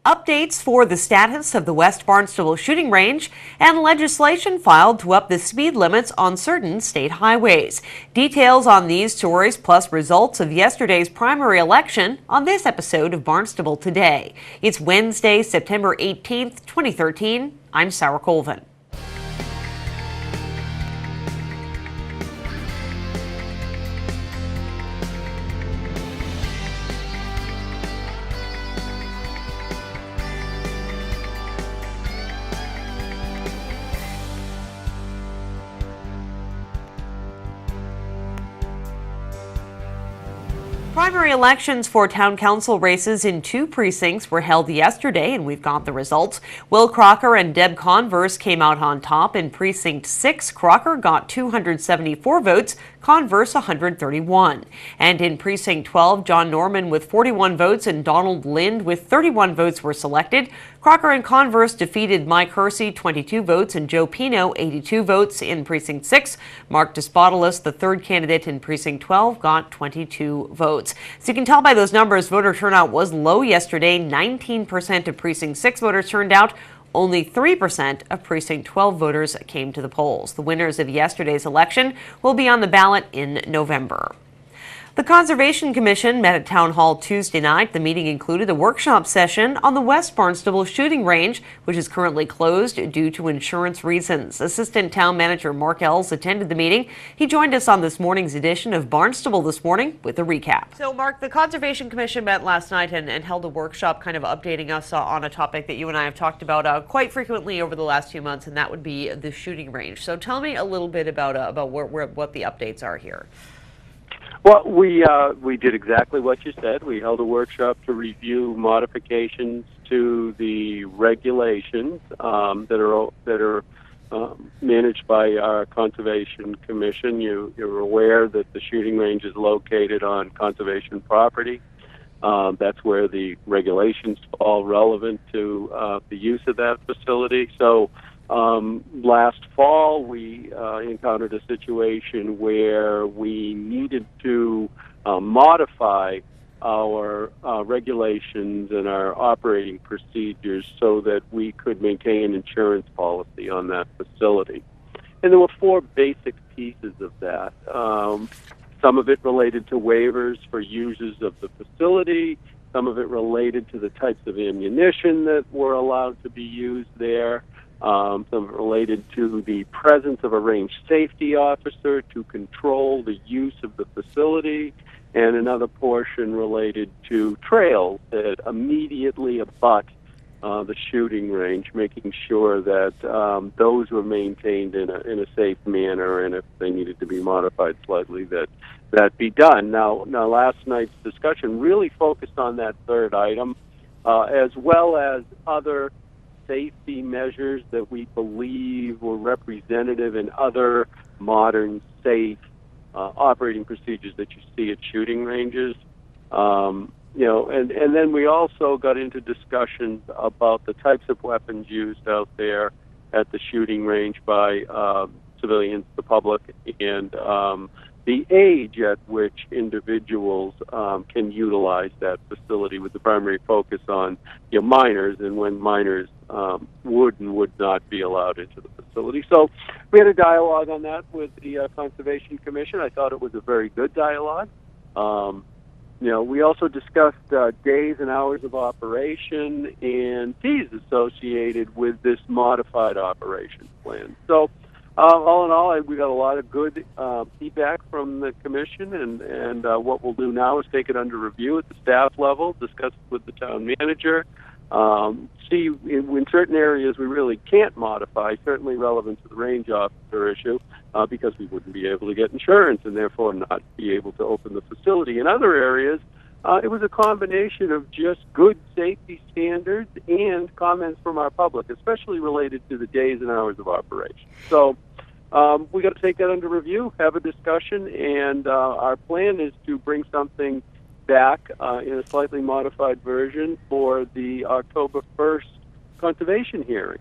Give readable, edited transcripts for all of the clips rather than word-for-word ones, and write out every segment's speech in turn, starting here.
updates for the status of the West Barnstable shooting range, and legislation filed to up the speed limits on certain state highways. Details on these stories, plus results of yesterday's primary election, on this episode of Barnstable Today. It's Wednesday, September 18th, 2013. I'm Sarah Colvin. Primary elections for town council races in 2 precincts were held yesterday, and we've got the results. Will Crocker and Deb Converse came out on top. In Precinct 6, Crocker got 274 votes, Converse 131. And in Precinct 12, John Norman with 41 votes and Donald Lind with 31 votes were selected. Crocker and Converse defeated Mike Hersey, 22 votes, and Joe Pino, 82 votes. In Precinct 6, Mark Despotolis, the third candidate in Precinct 12, got 22 votes. So you can tell by those numbers, voter turnout was low yesterday. 19% of Precinct 6 voters turned out. Only 3% of Precinct 12 voters came to the polls. The winners of yesterday's election will be on the ballot in November. The Conservation Commission met at Town Hall Tuesday night. The meeting included a workshop session on the West Barnstable shooting range, which is currently closed due to insurance reasons. Assistant Town Manager Mark Ells attended the meeting. He joined us on this morning's edition of Barnstable This Morning with a recap. So, Mark, the Conservation Commission met last night and held a workshop kind of updating us on a topic that you and I have talked about quite frequently over the last few months, and that would be the shooting range. So tell me a little bit about what the updates are here. Well, we did exactly what you said. We held a workshop to review modifications to the regulations that are managed by our Conservation Commission. You're aware that the shooting range is located on conservation property. That's where the regulations fall relevant to the use of that facility. So last fall, we encountered a situation where we needed to modify our regulations and our operating procedures so that we could maintain an insurance policy on that facility. And there were 4 basic pieces of that. Some of it related to waivers for users of the facility. Some of it related to the types of ammunition that were allowed to be used there. Some related to the presence of a range safety officer to control the use of the facility, and another portion related to trails that immediately abut the shooting range, making sure that those were maintained in a safe manner, and if they needed to be modified slightly, that be done. Now, last night's discussion really focused on that third item, as well as other safety measures that we believe were representative in other modern, safe operating procedures that you see at shooting ranges. And then we also got into discussions about the types of weapons used out there at the shooting range by civilians, the public, and the age at which individuals can utilize that facility, with the primary focus on minors, and when minors would and would not be allowed into the facility. So we had a dialogue on that with the Conservation Commission. I thought it was a very good dialogue. We also discussed days and hours of operation and fees associated with this modified operation plan. So all in all, we got a lot of good feedback from the commission, and what we'll do now is take it under review at the staff level, discuss it with the town manager, see in certain areas we really can't modify, certainly relevant to the range officer issue, because we wouldn't be able to get insurance and therefore not be able to open the facility. In other areas, it was a combination of just good safety standards and comments from our public, especially related to the days and hours of operation. So we got to take that under review, have a discussion, and our plan is to bring something back in a slightly modified version for the October 1st conservation hearing.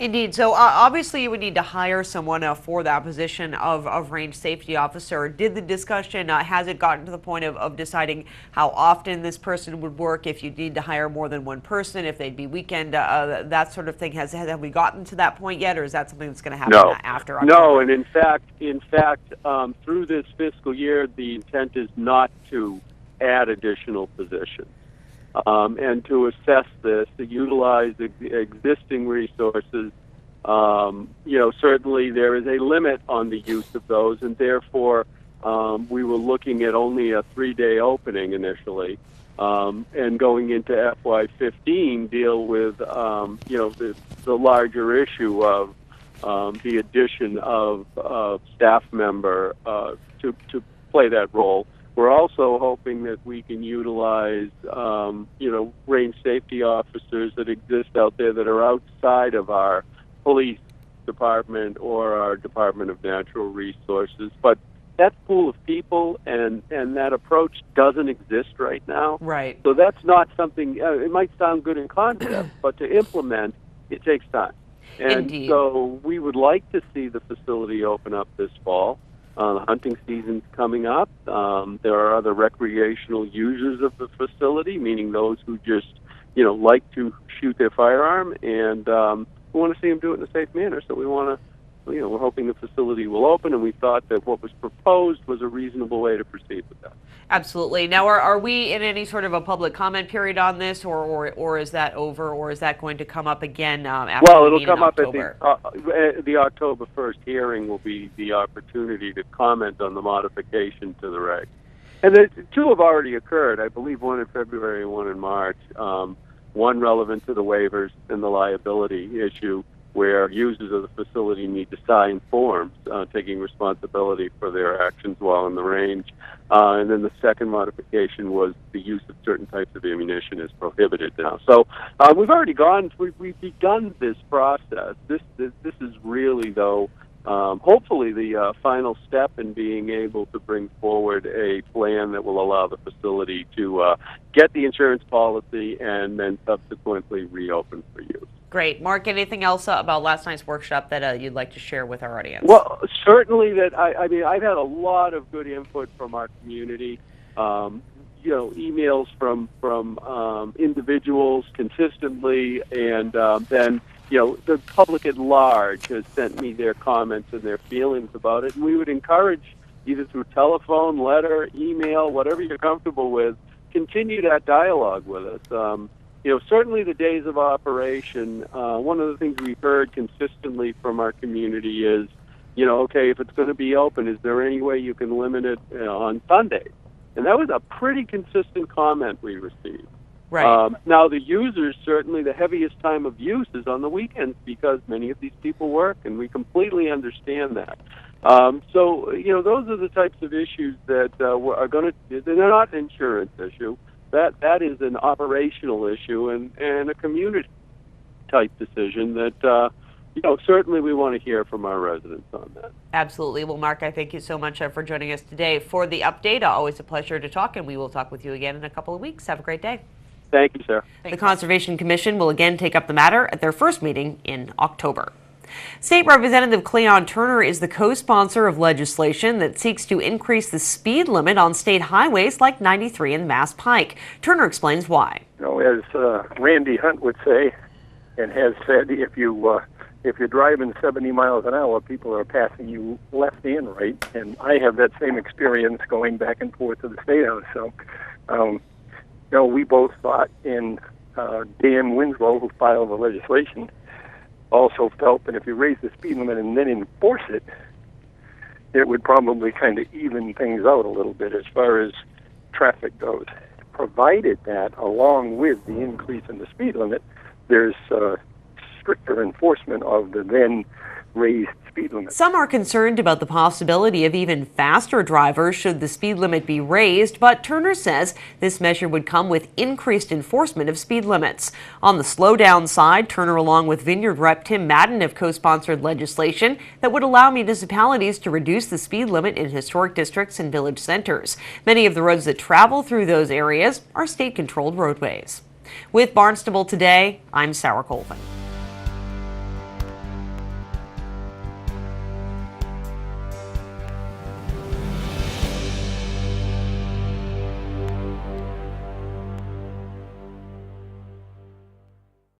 Indeed. So obviously you would need to hire someone for that position of range safety officer. Did the discussion, has it gotten to the point of deciding how often this person would work, if you need to hire more than one person, if they'd be weekend, that sort of thing? Have we gotten to that point yet, or is that something that's going to happen after October? No, and in fact, through this fiscal year, the intent is not to add additional positions. And to assess this, to utilize the existing resources, certainly there is a limit on the use of those, and therefore we were looking at only a 3-day opening initially, and going into FY15 deal with the larger issue of the addition of staff member to play that role. We're also hoping that we can utilize, range safety officers that exist out there that are outside of our police department or our Department of Natural Resources. But that pool of people and that approach doesn't exist right now. Right. So that's not something, it might sound good in concept, but to implement, it takes time. And Indeed. So we would like to see the facility open up this fall. The hunting season's coming up. There are other recreational users of the facility, meaning those who just, like to shoot their firearm, and we want to see them do it in a safe manner. So we want to, we're hoping the facility will open, and we thought that what was proposed was a reasonable way to proceed with that. Absolutely. Now, are we in any sort of a public comment period on this, or is that over, or is that going to come up again after Well, we it'll meet come in up October? at the October 1st hearing will be the opportunity to comment on the modification to the reg. And the two have already occurred, I believe, one in February and one in March, one relevant to the waivers and the liability issue, where users of the facility need to sign forms taking responsibility for their actions while in the range. And then the second modification was the use of certain types of ammunition is prohibited now. So we've begun this process. This is really, though, hopefully the final step in being able to bring forward a plan that will allow the facility to get the insurance policy and then subsequently reopen for use. Great. Mark, anything else about last night's workshop that you'd like to share with our audience? Well, certainly that, I've had a lot of good input from our community, emails from individuals consistently, and then, the public at large has sent me their comments and their feelings about it, and we would encourage, either through telephone, letter, email, whatever you're comfortable with, continue that dialogue with us. Certainly the days of operation, one of the things we've heard consistently from our community is, okay, if it's going to be open, is there any way you can limit it on Sundays? And that was a pretty consistent comment we received. Right. Now, the users, certainly the heaviest time of use is on the weekends because many of these people work, and we completely understand that. So, those are the types of issues that are going to, they're not an insurance issue. That is an operational issue and a community type decision that certainly we want to hear from our residents on that. Absolutely. Well, Mark, I thank you so much for joining us today for the update. Always a pleasure to talk, and we will talk with you again in a couple of weeks. Have a great day. Thank you, Sarah. The Conservation Commission will again take up the matter at their first meeting in October. State Representative Cleon Turner is the co-sponsor of legislation that seeks to increase the speed limit on state highways like 93 and Mass Pike. Turner explains why. As Randy Hunt would say, and has said, if you're driving 70 miles an hour, people are passing you left and right. And I have that same experience going back and forth to the State House. So, we both thought, and Dan Winslow, who filed the legislation, also felt that if you raise the speed limit and then enforce it, it would probably kind of even things out a little bit as far as traffic goes. Provided that, along with the increase in the speed limit, there's stricter enforcement of the then raised speed limit. Some are concerned about the possibility of even faster drivers should the speed limit be raised, but Turner says this measure would come with increased enforcement of speed limits. On the slowdown side, Turner along with Vineyard Rep Tim Madden have co-sponsored legislation that would allow municipalities to reduce the speed limit in historic districts and village centers. Many of the roads that travel through those areas are state-controlled roadways. With Barnstable Today, I'm Sarah Colvin.